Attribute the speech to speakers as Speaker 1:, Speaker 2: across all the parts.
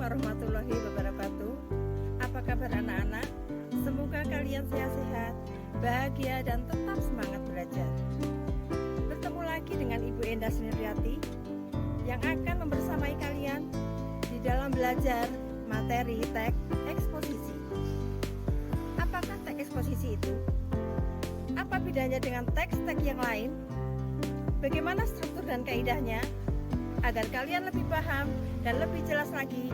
Speaker 1: warahmatullahi wabarakatuh. Apa kabar anak-anak? Semoga kalian sehat-sehat, bahagia, dan tetap semangat belajar. Bertemu lagi dengan Ibu Endah Sendriati yang akan membersamai kalian di dalam belajar materi teks eksposisi. Apakah teks eksposisi itu? Apa bedanya dengan teks-teks yang lain? Bagaimana struktur dan kaidahnya? Agar kalian lebih paham dan lebih jelas lagi,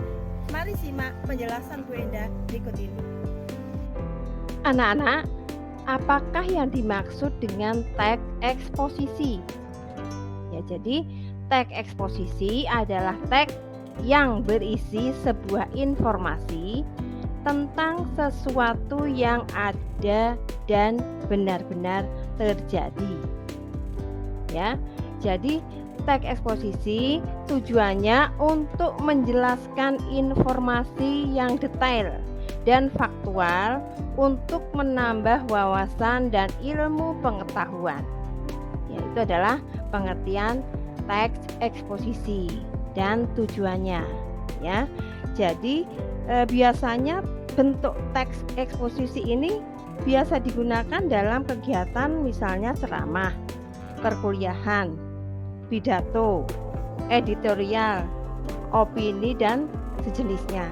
Speaker 1: mari simak penjelasan Bu Endah berikut ini.
Speaker 2: Anak-anak, apakah yang dimaksud dengan teks eksposisi? Ya, jadi teks eksposisi adalah teks yang berisi sebuah informasi tentang sesuatu yang ada dan benar-benar terjadi. Ya, jadi teks eksposisi tujuannya untuk menjelaskan informasi yang detail dan faktual untuk menambah wawasan dan ilmu pengetahuan. Yaitu adalah pengertian teks eksposisi dan tujuannya. Ya, jadi biasanya bentuk teks eksposisi ini biasa digunakan dalam kegiatan misalnya ceramah, perkuliahan, pidato, editorial, opini, dan sejenisnya.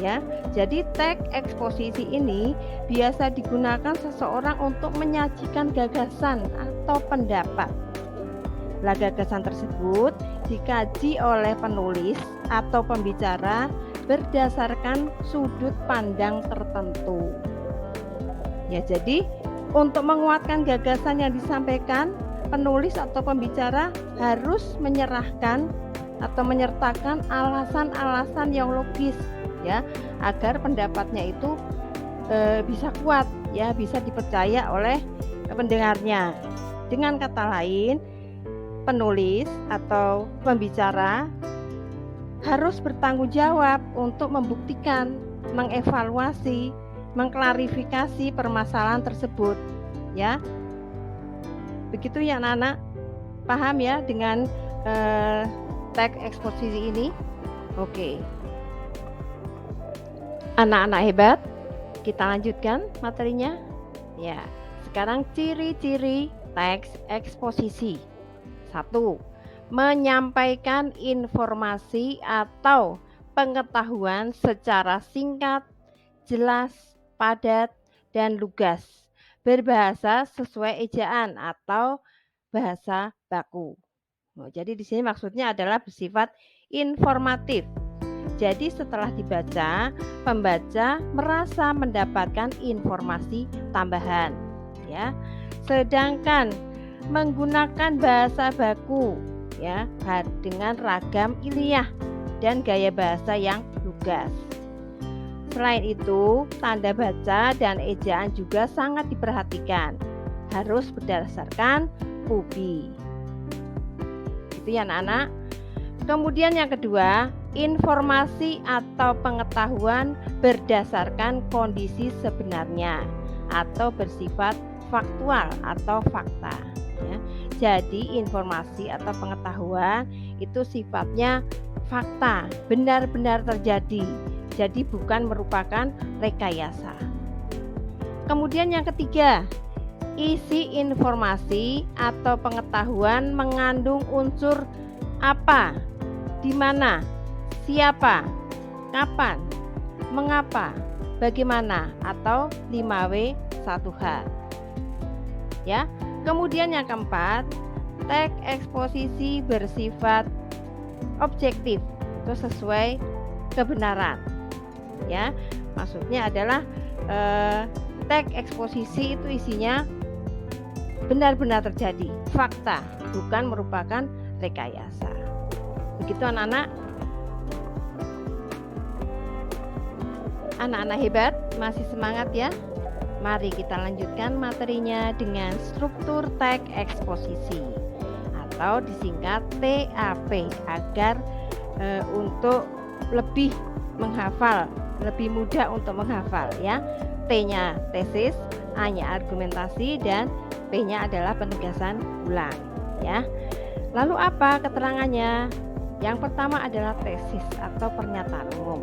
Speaker 2: Ya, jadi teks eksposisi ini biasa digunakan seseorang untuk menyajikan gagasan atau pendapat. Lah, gagasan tersebut dikaji oleh penulis atau pembicara berdasarkan sudut pandang tertentu. Ya, jadi untuk menguatkan gagasan yang disampaikan, penulis atau pembicara harus menyerahkan atau menyertakan alasan-alasan yang logis, ya, agar pendapatnya itu bisa kuat, ya, bisa dipercaya oleh pendengarnya. Dengan kata lain, penulis atau pembicara harus bertanggung jawab untuk membuktikan, mengevaluasi, mengklarifikasi permasalahan tersebut, ya. Begitu ya anak-anak, paham ya dengan teks eksposisi ini? Oke. Anak-anak hebat, kita lanjutkan materinya. Ya, sekarang ciri-ciri teks eksposisi. 1. Menyampaikan informasi atau pengetahuan secara singkat, jelas, padat, dan lugas, berbahasa sesuai ejaan atau bahasa baku. Jadi di sini maksudnya adalah bersifat informatif. Jadi setelah dibaca, pembaca merasa mendapatkan informasi tambahan, ya. Sedangkan menggunakan bahasa baku, ya, dengan ragam ilmiah dan gaya bahasa yang lugas. Selain itu, tanda baca dan ejaan juga sangat diperhatikan. Harus berdasarkan pubi. Itu ya anak-anak. Kemudian yang kedua, informasi atau pengetahuan berdasarkan kondisi sebenarnya atau bersifat faktual atau fakta. Ya. Jadi informasi atau pengetahuan itu sifatnya fakta, benar-benar terjadi. Jadi bukan merupakan rekayasa. Kemudian yang ketiga, isi informasi atau pengetahuan mengandung unsur apa, di mana, siapa, kapan, mengapa, bagaimana, atau 5W 1H. Ya. Kemudian yang keempat, teks eksposisi bersifat objektif, itu sesuai kebenaran. Ya, maksudnya adalah teks eksposisi itu isinya benar-benar terjadi, fakta, bukan merupakan rekayasa. Begitu anak-anak. Anak-anak hebat, masih semangat ya? Mari kita lanjutkan materinya dengan struktur teks eksposisi atau disingkat TAP agar untuk lebih menghafal, lebih mudah untuk menghafal ya. T-nya tesis, A-nya argumentasi, dan P-nya adalah penegasan ulang ya. Lalu apa keterangannya? Yang pertama adalah tesis atau pernyataan umum.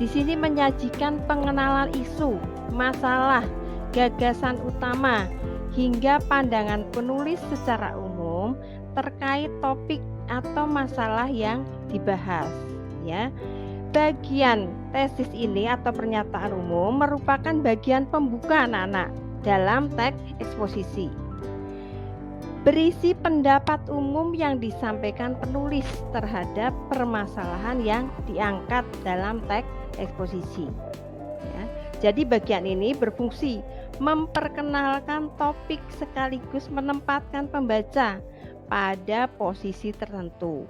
Speaker 2: Di sini menyajikan pengenalan isu, masalah, gagasan utama, hingga pandangan penulis secara umum terkait topik atau masalah yang dibahas, ya. Bagian tesis ini atau pernyataan umum merupakan bagian pembuka anak-anak dalam teks eksposisi. Berisi pendapat umum yang disampaikan penulis terhadap permasalahan yang diangkat dalam teks eksposisi. Ya. Jadi bagian ini berfungsi memperkenalkan topik sekaligus menempatkan pembaca pada posisi tertentu.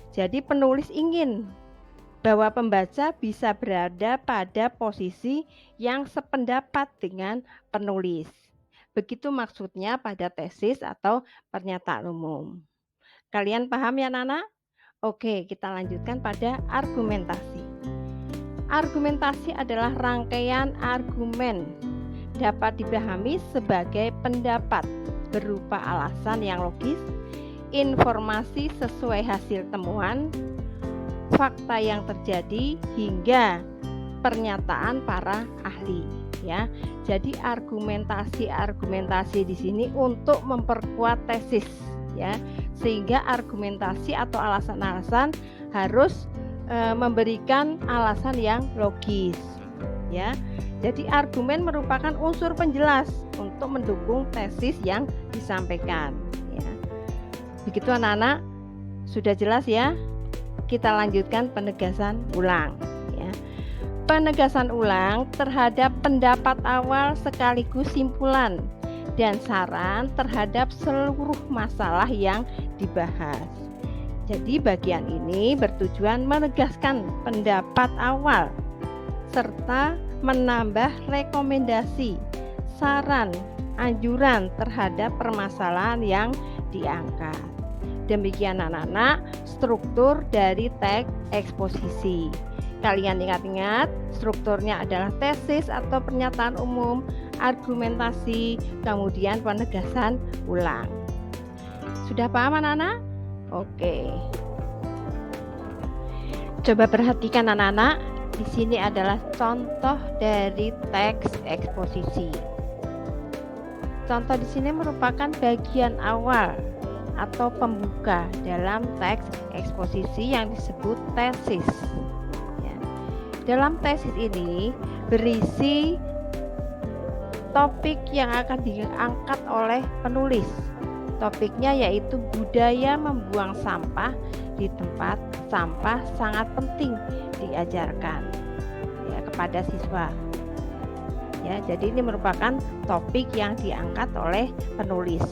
Speaker 2: Jadi penulis ingin bahwa pembaca bisa berada pada posisi yang sependapat dengan penulis. Begitu maksudnya pada tesis atau pernyataan umum. Kalian paham ya Nana? Oke, kita lanjutkan pada argumentasi. Argumentasi adalah rangkaian argumen dapat dipahami sebagai pendapat berupa alasan yang logis, informasi sesuai hasil temuan, fakta yang terjadi, hingga pernyataan para ahli. Ya, jadi argumentasi di sini untuk memperkuat tesis, ya, sehingga argumentasi atau alasan-alasan harus memberikan alasan yang logis, ya. Jadi argumen merupakan unsur penjelas untuk mendukung tesis yang disampaikan, ya. Begitu anak-anak, sudah jelas ya? Kita lanjutkan penegasan ulang, ya. Penegasan ulang terhadap pendapat awal sekaligus simpulan dan saran terhadap seluruh masalah yang dibahas. Jadi bagian ini bertujuan menegaskan pendapat awal serta menambah rekomendasi, saran, anjuran terhadap permasalahan yang diangkat. Demikian anak-anak struktur dari teks eksposisi. Kalian ingat-ingat, strukturnya adalah tesis atau pernyataan umum, argumentasi, kemudian penegasan ulang. Sudah paham anak-anak? Oke. Coba perhatikan anak-anak, di sini adalah contoh dari teks eksposisi. Contoh di sini merupakan bagian awal atau pembuka dalam teks eksposisi yang disebut tesis. Dalam tesis ini berisi topik yang akan diangkat oleh penulis. Topiknya yaitu budaya membuang sampah di tempat sampah sangat penting diajarkan ya kepada siswa. Ya, jadi ini merupakan topik yang diangkat oleh penulis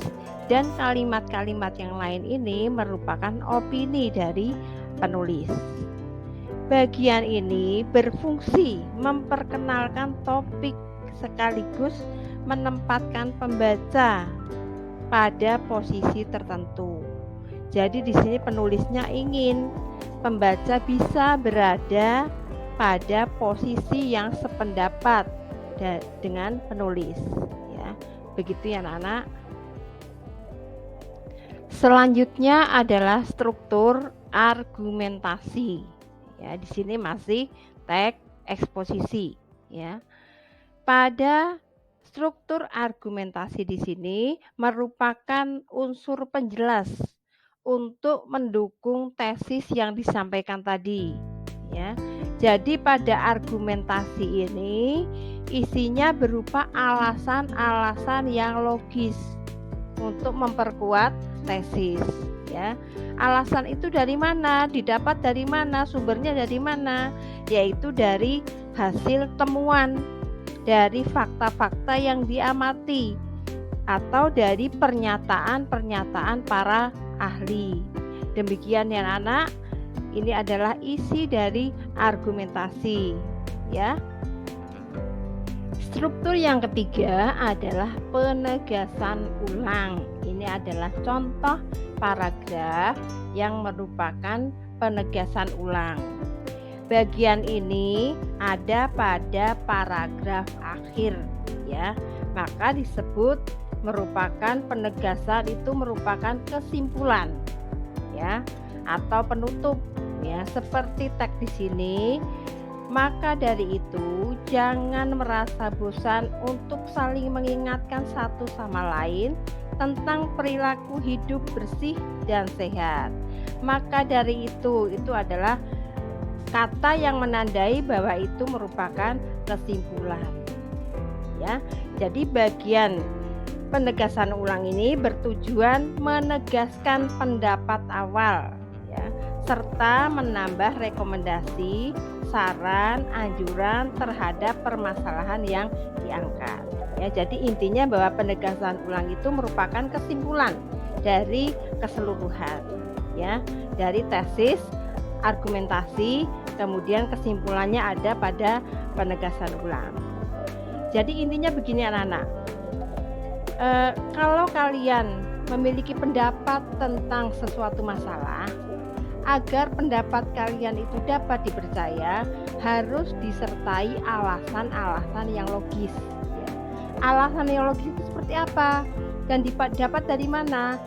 Speaker 2: dan kalimat-kalimat yang lain ini merupakan opini dari penulis. Bagian ini berfungsi memperkenalkan topik sekaligus menempatkan pembaca pada posisi tertentu. Jadi di sini penulisnya ingin pembaca bisa berada pada posisi yang sependapat dengan penulis. Ya, begitu ya anak-anak. Selanjutnya adalah struktur argumentasi. Ya, di sini masih teks eksposisi, ya. Pada struktur argumentasi di sini merupakan unsur penjelas untuk mendukung tesis yang disampaikan tadi, ya. Jadi pada argumentasi ini isinya berupa alasan-alasan yang logis untuk memperkuat tesis, ya. Alasan itu dari mana? Didapat dari mana? Sumbernya dari mana? Yaitu dari hasil temuan, dari fakta-fakta yang diamati, atau dari pernyataan-pernyataan para ahli. Demikian ya anak, ini adalah isi dari argumentasi, ya. Struktur yang ketiga adalah penegasan ulang. Ini adalah contoh paragraf yang merupakan penegasan ulang. Bagian ini ada pada paragraf akhir, ya. Maka disebut merupakan penegasan, itu merupakan kesimpulan, ya. atau penutup ya, seperti teks di sini. Maka dari itu, jangan merasa bosan untuk saling mengingatkan satu sama lain tentang perilaku hidup bersih dan sehat. Maka dari itu adalah kata yang menandai bahwa itu merupakan kesimpulan. Ya. Jadi bagian penegasan ulang ini bertujuan menegaskan pendapat awal ya, serta menambah rekomendasi, saran, anjuran terhadap permasalahan yang diangkat. Ya, jadi intinya bahwa penegasan ulang itu merupakan kesimpulan dari keseluruhan ya, dari tesis, argumentasi, kemudian kesimpulannya ada pada penegasan ulang. Jadi intinya begini anak-anak, kalau kalian memiliki pendapat tentang sesuatu masalah, agar pendapat kalian itu dapat dipercaya, harus disertai alasan-alasan yang logis. Ya. Alasan yang logis itu seperti apa? Dan dapat dari mana?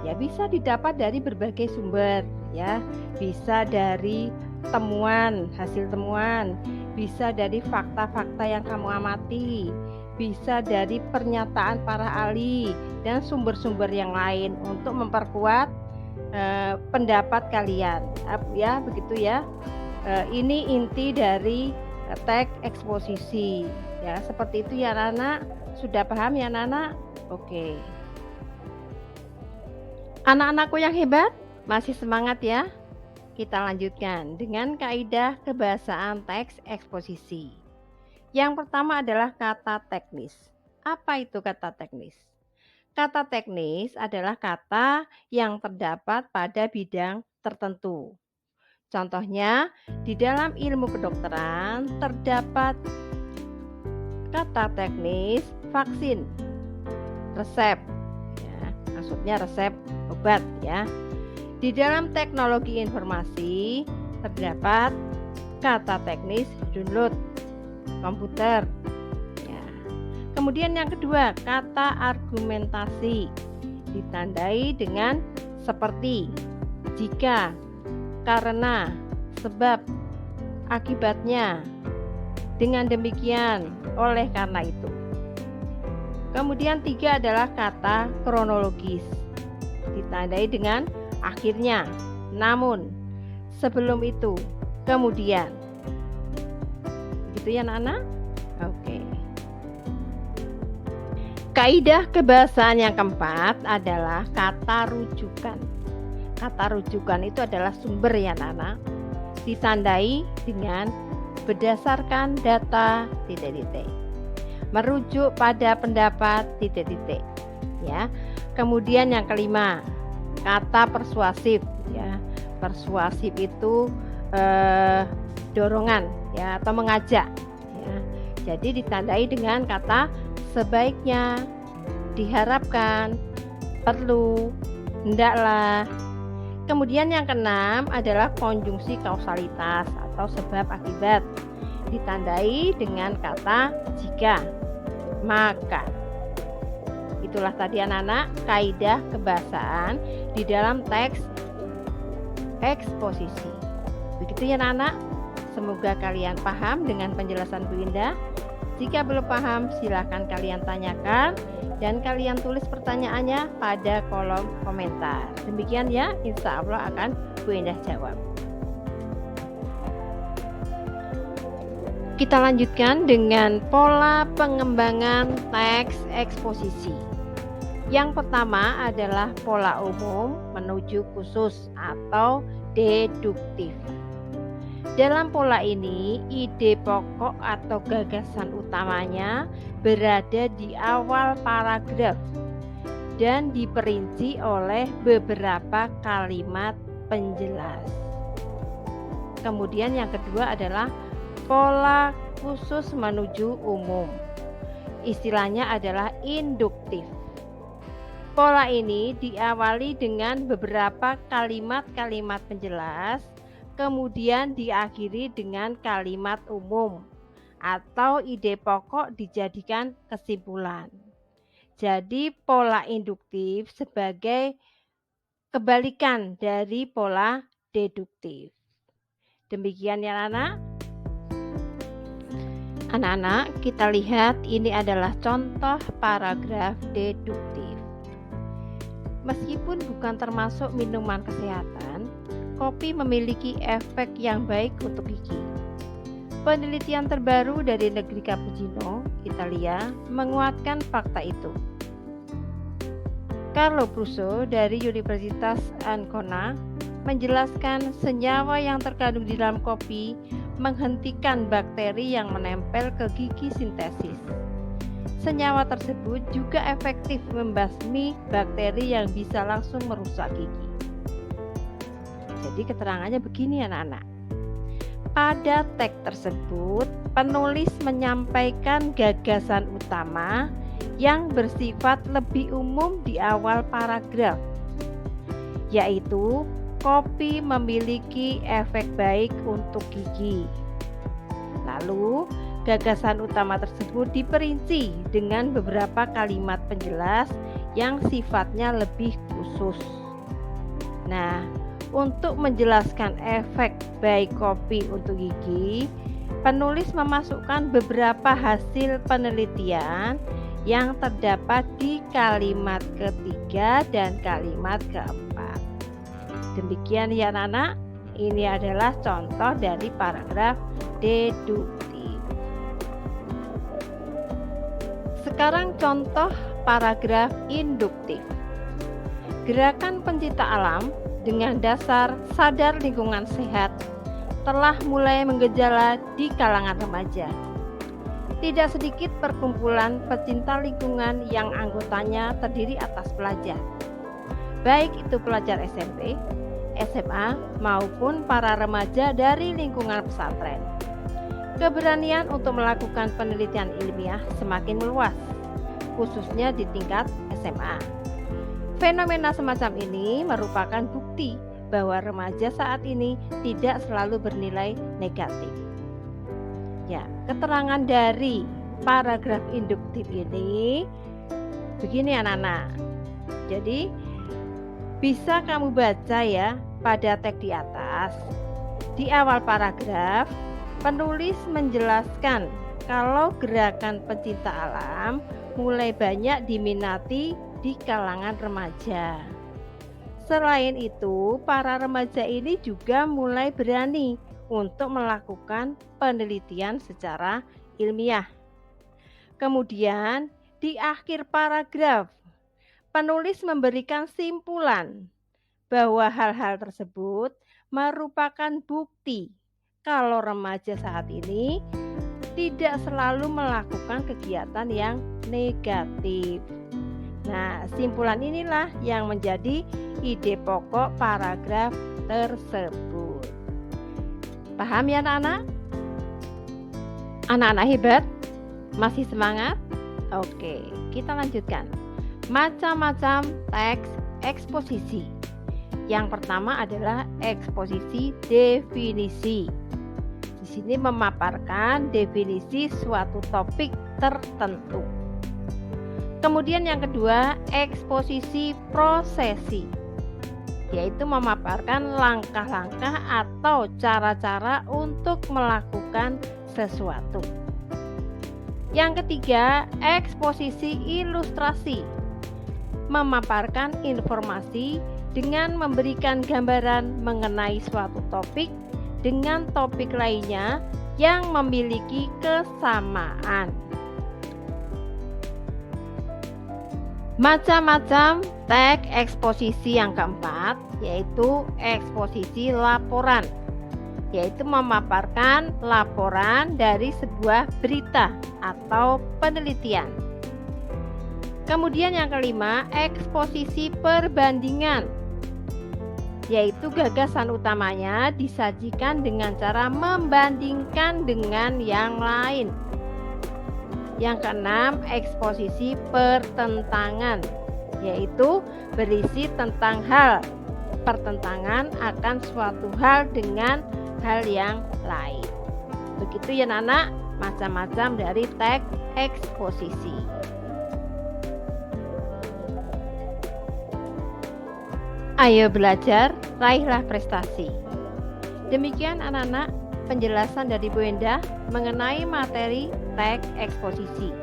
Speaker 2: Ya bisa didapat dari berbagai sumber, ya. Bisa dari temuan, hasil temuan, bisa dari fakta-fakta yang kamu amati, bisa dari pernyataan para ahli dan sumber-sumber yang lain untuk memperkuat pendapat kalian ya, begitu ya. Ini inti dari teks eksposisi ya, seperti itu ya anak-anak. Sudah paham ya anak-anak? Oke. Anak-anakku yang hebat, masih semangat ya? Kita lanjutkan dengan kaidah kebahasaan teks eksposisi. Yang pertama adalah kata teknis. Apa itu kata teknis? Kata teknis adalah kata yang terdapat pada bidang tertentu. Contohnya, di dalam ilmu kedokteran terdapat kata teknis vaksin, resep, ya, maksudnya resep obat ya. Di dalam teknologi informasi terdapat kata teknis download komputer. Kemudian yang kedua, kata argumentasi ditandai dengan seperti, jika, karena, sebab, akibatnya, dengan demikian, oleh karena itu. Kemudian tiga adalah kata kronologis ditandai dengan akhirnya, namun, sebelum itu, kemudian. Begitu ya anak-anak? Oke. Kaidah kebahasaan yang keempat adalah kata rujukan. Kata rujukan itu adalah sumber ya anak-anak, ditandai dengan berdasarkan data titik-titik, merujuk pada pendapat titik-titik ya. Kemudian yang kelima, kata persuasif ya. Persuasif itu dorongan ya, atau mengajak ya. Jadi ditandai dengan kata sebaiknya, diharapkan, perlu, hendaklah. Kemudian yang keenam adalah konjungsi kausalitas atau sebab akibat, ditandai dengan kata jika, maka. Itulah tadi anak-anak kaidah kebahasaan di dalam teks eksposisi. Begitu ya anak-anak. Semoga kalian paham dengan penjelasan Bu Indah. Jika belum paham, silahkan kalian tanyakan dan kalian tulis pertanyaannya pada kolom komentar. Demikian ya, insya Allah akan Bu Indah jawab. Kita lanjutkan dengan pola pengembangan teks eksposisi. Yang pertama adalah pola umum menuju khusus atau deduktif. Dalam pola ini, ide pokok atau gagasan utamanya berada di awal paragraf dan diperinci oleh beberapa kalimat penjelas. Kemudian yang kedua adalah pola khusus menuju umum. Istilahnya adalah induktif. Pola ini diawali dengan beberapa kalimat-kalimat penjelas, kemudian diakhiri dengan kalimat umum atau ide pokok dijadikan kesimpulan. Jadi pola induktif sebagai kebalikan dari pola deduktif. Demikian ya anak-anak. Anak-anak, kita lihat ini adalah contoh paragraf deduktif. Meskipun bukan termasuk minuman kesehatan, kopi memiliki efek yang baik untuk gigi. Penelitian terbaru dari negeri Cappuccino, Italia, menguatkan fakta itu. Carlo Pruso dari Universitas Ancona menjelaskan senyawa yang terkandung di dalam kopi menghentikan bakteri yang menempel ke gigi sintesis. Senyawa tersebut juga efektif membasmi bakteri yang bisa langsung merusak gigi. Jadi keterangannya begini anak-anak. Pada teks tersebut, penulis menyampaikan gagasan utama yang bersifat lebih umum di awal paragraf, yaitu kopi memiliki efek baik untuk gigi. Lalu, gagasan utama tersebut diperinci dengan beberapa kalimat penjelas yang sifatnya lebih khusus. Nah, untuk menjelaskan efek baik kopi untuk gigi, penulis memasukkan beberapa hasil penelitian yang terdapat di kalimat ketiga dan kalimat keempat. Demikian ya anak-anak, ini adalah contoh dari paragraf deduktif. Sekarang contoh paragraf induktif. Gerakan pencipta alam dengan dasar sadar lingkungan sehat telah mulai menggejala di kalangan remaja. Tidak sedikit perkumpulan pecinta lingkungan yang anggotanya terdiri atas pelajar, baik itu pelajar SMP, SMA, maupun para remaja dari lingkungan pesantren. Keberanian untuk melakukan penelitian ilmiah semakin meluas, khususnya di tingkat SMA. Fenomena semacam ini merupakan bukti bahwa remaja saat ini tidak selalu bernilai negatif. Ya, keterangan dari paragraf induktif ini begini anak-anak. Jadi bisa kamu baca ya pada teks di atas. Di awal paragraf, penulis menjelaskan kalau gerakan pencinta alam mulai banyak diminati di kalangan remaja. Selain itu, para remaja ini juga mulai berani untuk melakukan penelitian secara ilmiah. Kemudian, di akhir paragraf, penulis memberikan simpulan bahwa hal-hal tersebut merupakan bukti kalau remaja saat ini tidak selalu melakukan kegiatan yang negatif. Nah, simpulan inilah yang menjadi ide pokok paragraf tersebut. Paham ya anak-anak? Anak-anak hebat? Masih semangat? Oke, kita lanjutkan. Macam-macam teks eksposisi. Yang pertama adalah eksposisi definisi. Di sini memaparkan definisi suatu topik tertentu. Kemudian yang kedua, eksposisi prosesi, yaitu memaparkan langkah-langkah atau cara-cara untuk melakukan sesuatu. Yang ketiga, eksposisi ilustrasi, memaparkan informasi dengan memberikan gambaran mengenai suatu topik dengan topik lainnya yang memiliki kesamaan. Macam-macam teks eksposisi yang keempat, yaitu eksposisi laporan, yaitu memaparkan laporan dari sebuah berita atau penelitian. Kemudian yang kelima, eksposisi perbandingan, yaitu gagasan utamanya disajikan dengan cara membandingkan dengan yang lain. Yang keenam, eksposisi pertentangan, yaitu berisi tentang hal pertentangan akan suatu hal dengan hal yang lain. Begitu ya anak, macam-macam dari teks eksposisi. Ayo belajar, raihlah prestasi. Demikian anak-anak penjelasan dari Bu Endah mengenai materi teks eksposisi.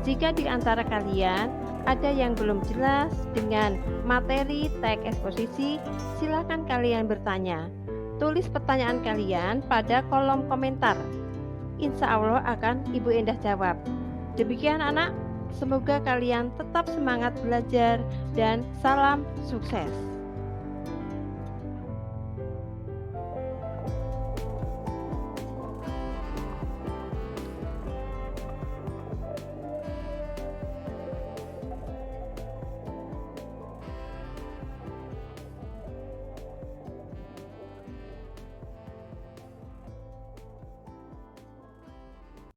Speaker 2: Jika di antara kalian ada yang belum jelas dengan materi teks eksposisi, silakan kalian bertanya. Tulis pertanyaan kalian pada kolom komentar. Insya Allah akan Ibu Endah jawab. Demikian anak, semoga kalian tetap semangat belajar dan salam sukses.